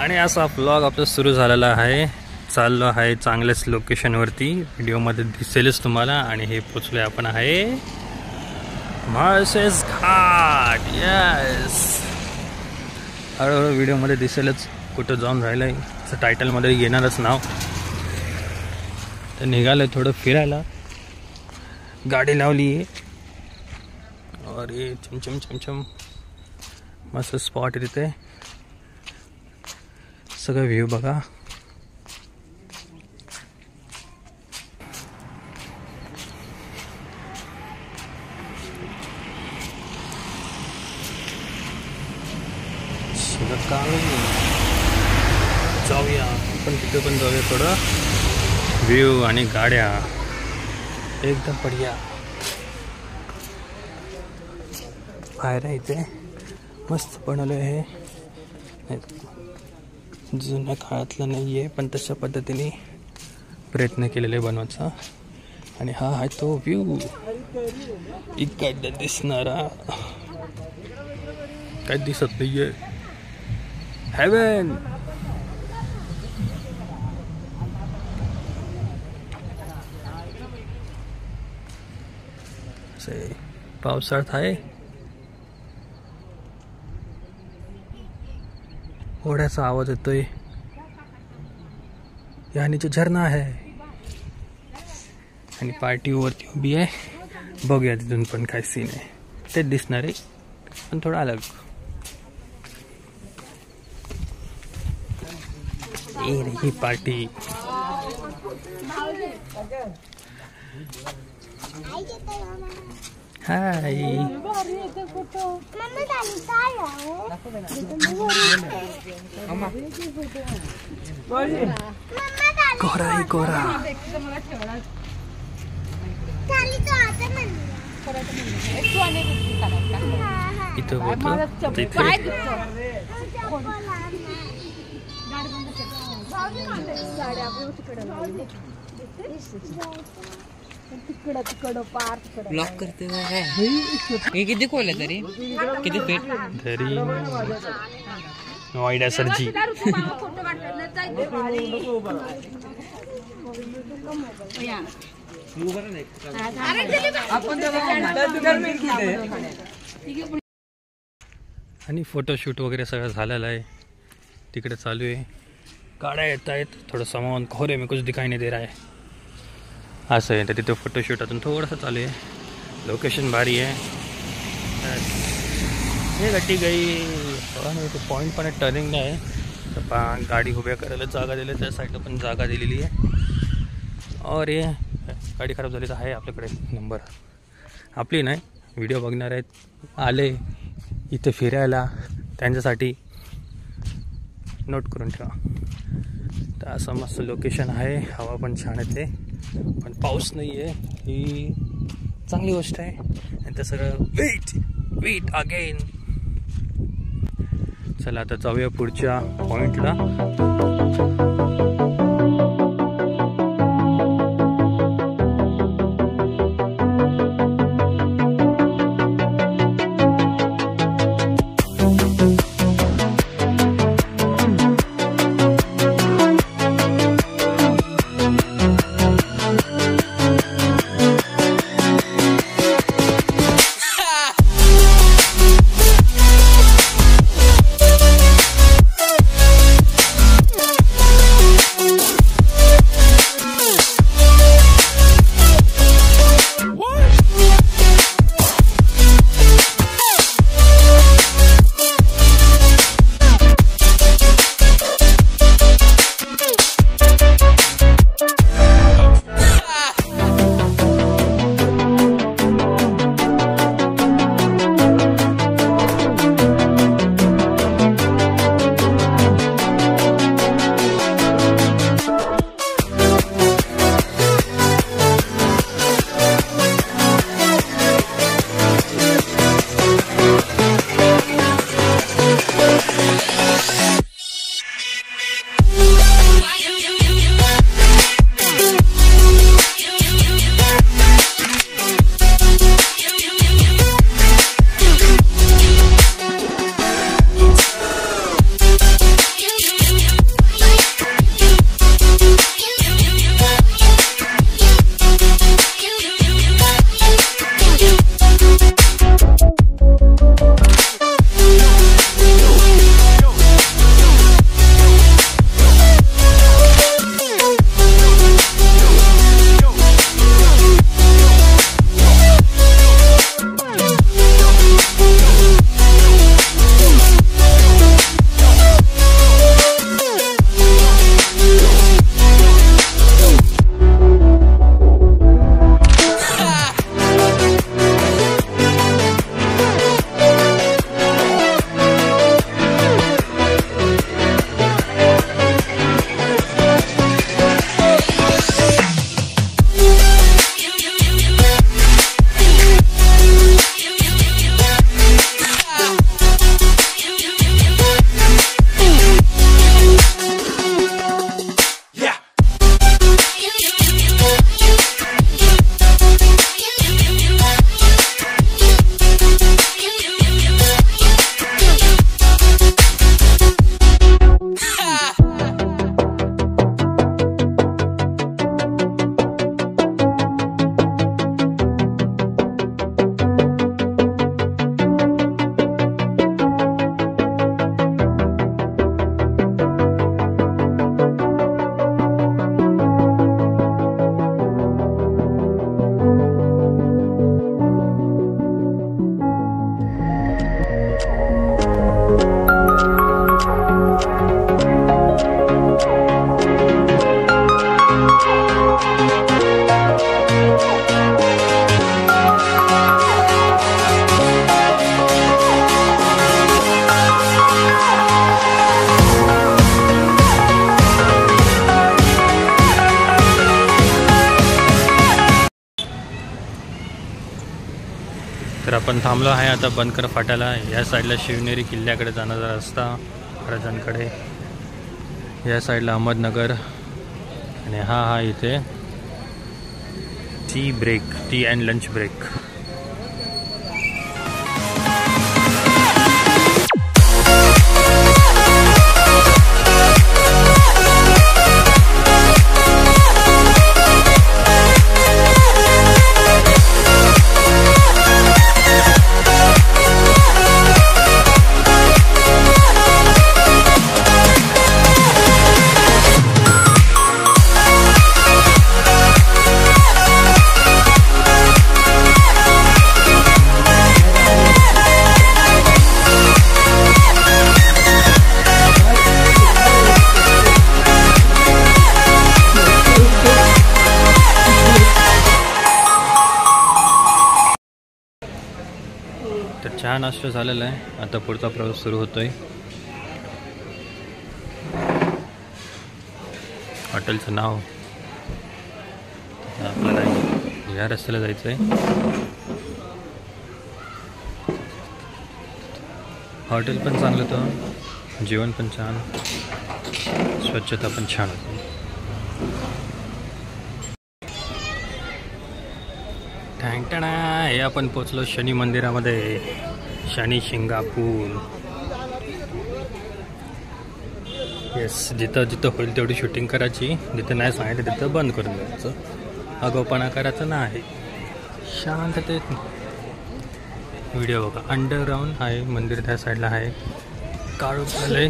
आणि असा व्लॉग आपला सुरू झालेला आहे. चाललो आहे चांगल्याच लोकेशनवरती, व्हिडिओमध्ये दिसेलच तुम्हाला. आणि हे पोचलोय आपण आहे माळशेज घाट. यस, हळूहळू व्हिडिओमध्ये दिसेलच कुठं जाऊन राहिलंय. असं टायटलमध्ये येणारच नाव. तर निघालं थोडं फिरायला, गाडी लावली आहे. और ये चमचम चमचम मस्त स्पॉट आहे तिथे. सगळं व्ह्यू बघा. जाऊया आपण तिथे पण जाऊया. थोडं व्ह्यू आणि गाड्या एकदम बढिया. बाहेर आहे इथे मस्त बनवलं आहे. जुन्या काळातलं नाही आहे, पण तशा पद्धतीने प्रयत्न केलेले बनवायचा. आणि हा आहे तो व्ह्यू इकडं दिसणारा. काय दिसत नाहीये. हेवन. पावसाळ्यात आहे. ओढ्याचा आवाज येतोय. या नीचे झरणा आहे आणि पार्टी वरती उभी आहे. बघूया तिथून पण काय सीन आहे. तेच दिसणार आहे पण थोडं अलग. ये रही पार्टी. हाय. कोहरा ही कोहरा. इथं होतं तिथे. ब्लॉक करते काय. हे किती खोल आहे तरी, किती फीट तरी नो आयडिया सरजी. आणि फोटोशूट वगैरे सगळं झालेलं आहे. तिकडे चालू आहे. गाड्या येत आहेत. थोडं सामान कोहरे में कुछ दिखाई नहीं दे रहा है. असं आहे. तर तिथे फोटोशूट अजून थोडंसं चालू आहे. लोकेशन भारी आहे. हे गट्टी गई. पॉईंट पण टर्निंग नाही आहे. तर गाडी उभ्या करायला जागा दिली. त्या साईडला पण जागा दिलेली आहे. और ये गाडी खराब झाली तर आहे आपल्याकडे नंबर. आपली नाही, व्हिडिओ बघणार आहेत आले इथे फिरायला त्यांच्यासाठी नोट करून ठेवा. तर असं मस्त लोकेशन आहे. हवा पण छान येते, पण पाऊस नाही आहे. ही चांगली गोष्ट आहे. आणि ते सगळं वेट अगेन. चला आता जाऊया पुढच्या पॉईंटला. तर आपण थांबलो आहे आता बनकर फाट्याला. या साईडला शिवनेरी किल्ल्याकडे जाणारा रस्ता महाराजांकडे, या साईडला अहमदनगर, आणि हा इथे टी अँड लंच ब्रेक. तर चहा नाश्ता झालेला आहे, आता पुढचा प्रवास सुरू होतोय. हॉटेलचं नाव आपल्याला या रस्त्याला जायचं आहे. हॉटेल पण चांगलं होतं, जेवण पण छान, स्वच्छता पण छान होती. टँटणा हे आपण पोचलो शनी मंदिरामध्ये. शनी शिंगापूर. येस, जिथं जिथं होईल तेवढी शूटिंग करायची, जिथं नाही सांगितलं तिथं बंद करून द्यायचं. आगाऊपणा करायचं नाही, शांततेत व्हिडिओ बघा. अंडरग्राऊंड आहे मंदिर, त्या साईडला आहे. काळू झालंय,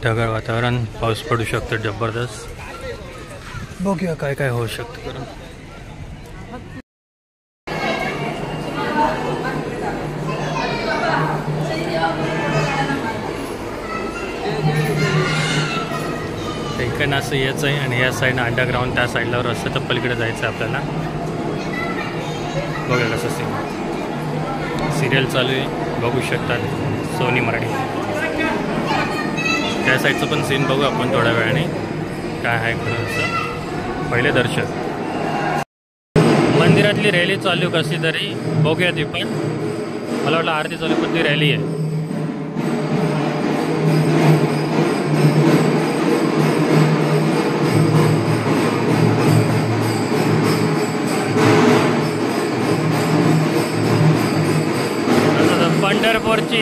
ढगाळ वातावरण, पाऊस पडू शकतो जबरदस्त. बघूया काय काय होऊ शकतं. करून इकडनं असं यायचं आहे आणि या साईडनं अंडरग्राऊंड, त्या साईडला रस्त्याच्या पलीकडे जायचं आहे आपल्याला. बघा कसं सिरियल चालू आहे, बघू शकतात, सोनी मराठी. त्या साईडचं पण सीन बघू आपण थोड्या वेळाने काय आहे खरंच. पहिले दर्शन, मंदिरातली रॅली चालू कशी तरी बघूया. ती पण मला वाटलं आरती चालू, पण ती रॅली आहे. पंढरपूरची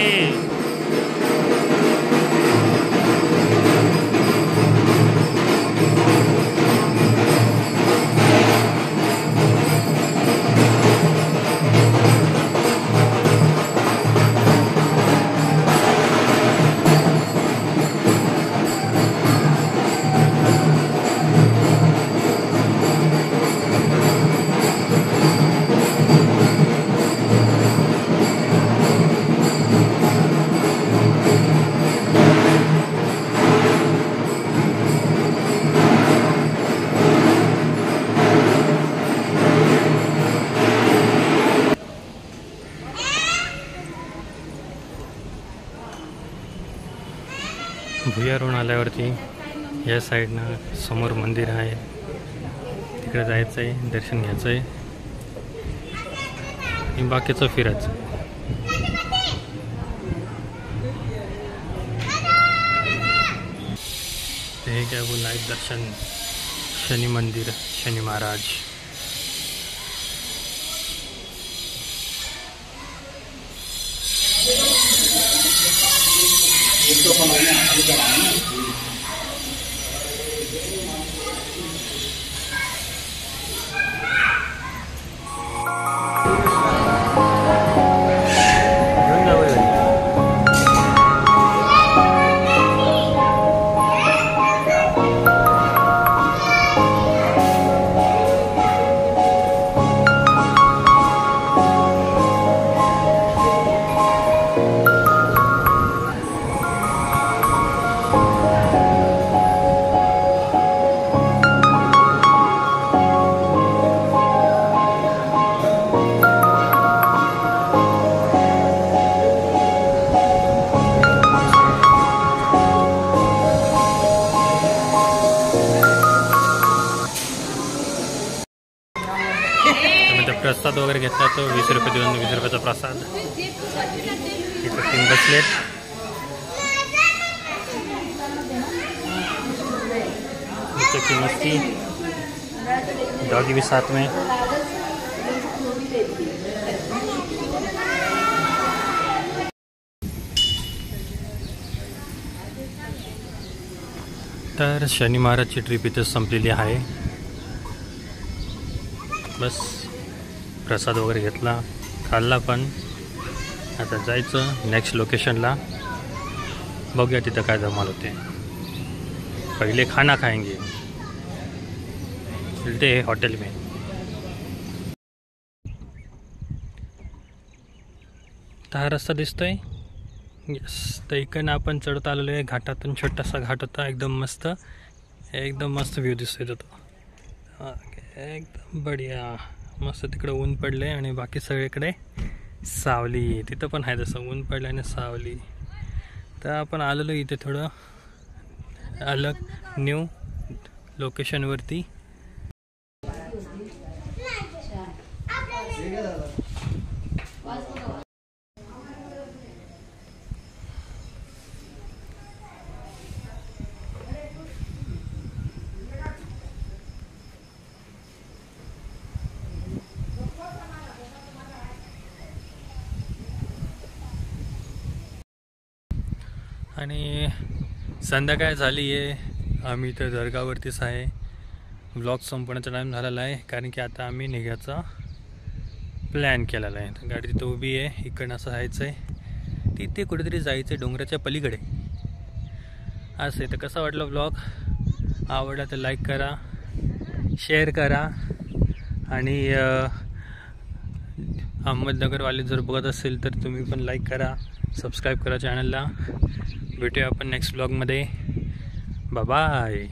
भुयारून आल्यावरती या साईडनं समोर मंदिर आहे, तिकडे जायचं आहे, दर्शन घ्यायचं आहे आणि बाकीचं फिरायचं. हे काय लाईव्ह दर्शन शनी मंदिर, शनी महाराज. प्रसाद वगैरे घेतला तो 20 रुपये देऊन 20 रुपयाचा प्रसाद. इथं 3 बसलेत. की मस्ती डॉगी भी साथ में. तर शनी महाराजची ट्रिप इथे संपलेली आहे. बस प्रसाद वगैरे घेतला, खाल्ला पण. आता जायचं नेक्स्ट लोकेशनला. बघूया तिथं काय धमाल होते. पहिले खाना खाएंगे मिलते हैं होटल में. तर हा रस्ता दिसतोय. यस, तर इकडनं आपण चढत आलेलो आहे घाटातून. छोटासा घाट होता, एकदम मस्त व्ह्यू दिसतोय तो. एकदम बढिया मस्त. तिकडं ऊन पडले आणि बाकी सगळीकडे सावली. तिथं पण आहे तसं ऊन पडलं आणि सावली. तर आपण आलेलो इथे थोडं अलग न्यू लोकेशनवरती. आणि संध्याकाळ झाली आहे. आम्ही तर दर्गावरतीच आहे. व्लॉग संपण्याचा टाईम झालेला आहे, कारण की आता आम्ही निघायचा प्लॅन केलेला आहे. तर गाडी तिथं उभी आहे. इकडनं असं जायचं आहे, तिथे कुठेतरी जायचं आहे डोंगराच्या पलीकडे. असं आहे. तर कसा वाटला व्लॉग? आवडला तर लाईक करा, शेअर करा. आणि अहमदनगरवाले जर बघत असेल तर तुम्ही पण लाईक करा, सबस्क्राईब करा चॅनलला. भेटूया आपण नेक्स्ट व्लॉगमध्ये. Bye bye.